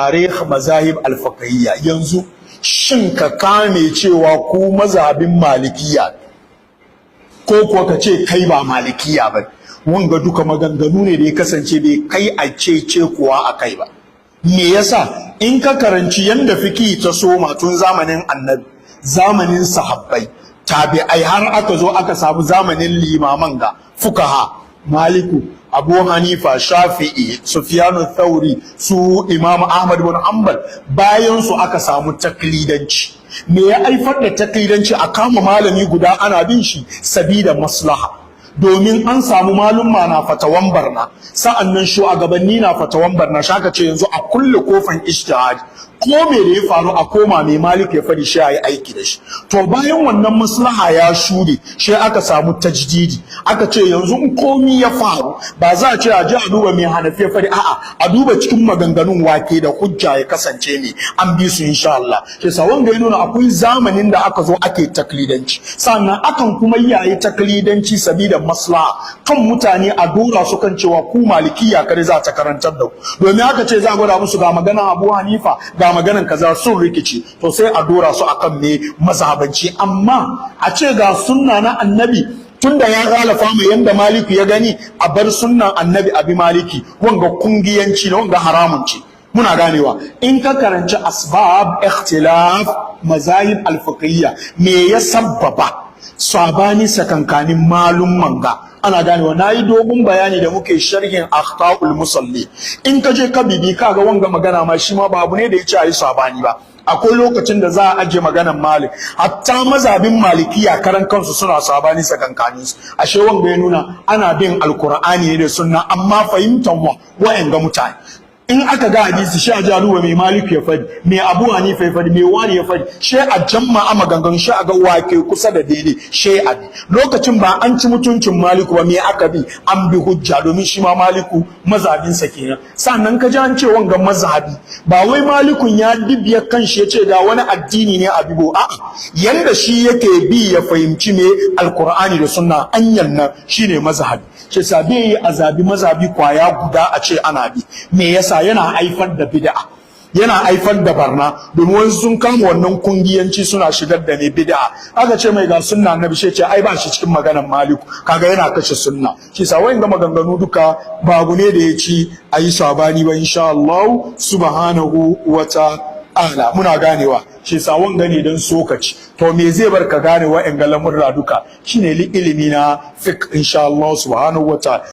tarikh mazahib al-fiqhiyya. Yanzu shin ka kame cewa ku mazhabin malikiya ko kuwa ka ce kai ba malikiya ba, wanga duka maganganu ne da ya kasance bai kai a ce kuwa a kai ba. Me yasa? In ka karanci yanda fiki ta soma tun zamanin annabi, zamanin sahabbai, tabi'ai, har aka zo aka samu zamanin limaman ga fukaha, Maliku, Abu Hanifa, Shafi'i, Sufyanu Thauri, su Imam Ahmad bin Hanbal, bayan su aka samu taklidanci. Me ya haifar da taklidanci? A kama malami guda ana bin shi sabida maslaha, domin an samu malumma na fatawan barna, sa'annan shugabanni na fatawan barna, shaka ce yanzu a kulle kofan ijtihad, ko me da ya faru a koma mai Malik ya fadi shi yayi aiki da shi. To bayan wannan maslaha ya shude, shi aka samu tajdidi, aka ce yanzu in komi ya faru ba za a ce a ji a duba mai Hanafi ya fadi, a'a a duba cikin maganganun wake da hujja ya kasance ne an bi su insha Allah. Shi sa wanda ya nuna akwai zamanin da aka zo ake taklidanci, sannan akan kuma yayi taklidanci sabida maslaha kan mutane a dora su kan cewa ku malikiya kare za ta karantar da ku, domin aka ce za a gwada musu ga maganan Abu Hanifa ga maganan kaza sun rikici, to sai a dora su akan me mazhabanci. Amma a ce ga sunna na annabi tunda ya galafa mai yanda Maliku ya gani, a bar sunnan annabi abi Maliki, wanga kungiyanci na wanga haramun ce. Muna ganewa in ka karanci asbab ikhtilaf mazahib al-fiqhiyya, me ya sabbaba sabani sakankanin malum manga, ana ganewa. Nayi dogon bayani da muke sharhin akhtaul musalli, in ka je ka bibi kaga wanga magana ma shi ma ba abu ne da yace ayi sabani ba. Akwai lokacin da za a aje maganan Malik, hatta mazhabin malikiya karan kansu suna sabani sakankanin su. Ashe wanga ya nuna ana bin alqur'ani ne da sunna, amma fahimtan wa'anga mutane in aka ga hadisi shi a jaruwa mai Malik ya fadi, mai Abu Hanifa ya fadi, mai wani ya fadi, shi a jama'a maganganun shi a ga wake kusa da daidai shi a bi. Lokacin ba an ci mutuncin Maliku ba, me aka bi? An bi hujja, domin shi ma Maliku mazhabinsa kenan. Sannan ka ji an ce wanga mazhabi, ba wai Malikun ya dibiya kanshi ya ce ga wani addini ne a bibo, a'a yanda shi yake bi ya fahimci me alkur'ani da sunna, anyan nan shine mazhabi. Shi sa bai yi azabi mazhabi kwaya guda a ce ana bi. Me yasa? Yana haifar da bid'a, yana haifar da barna, domin wasu sun kama wannan kungiyanci suna shigar da ne bid'a. Aka ce mai ga sunna annabi, shi ce ai ba shi cikin maganar Maliku, kaga yana kashe sunna. Shi sa wayin ga maganganu duka babu ne da ya ci ayi sabani ba insha Allah subhanahu wa ta'ala. Muna ganewa. Shi sa wanga ne dan sokaci. To me zai bar ka gane wa'en ga lamurra duka? Shine ilimi na fiqh insha Allah subhanahu wa ta'ala.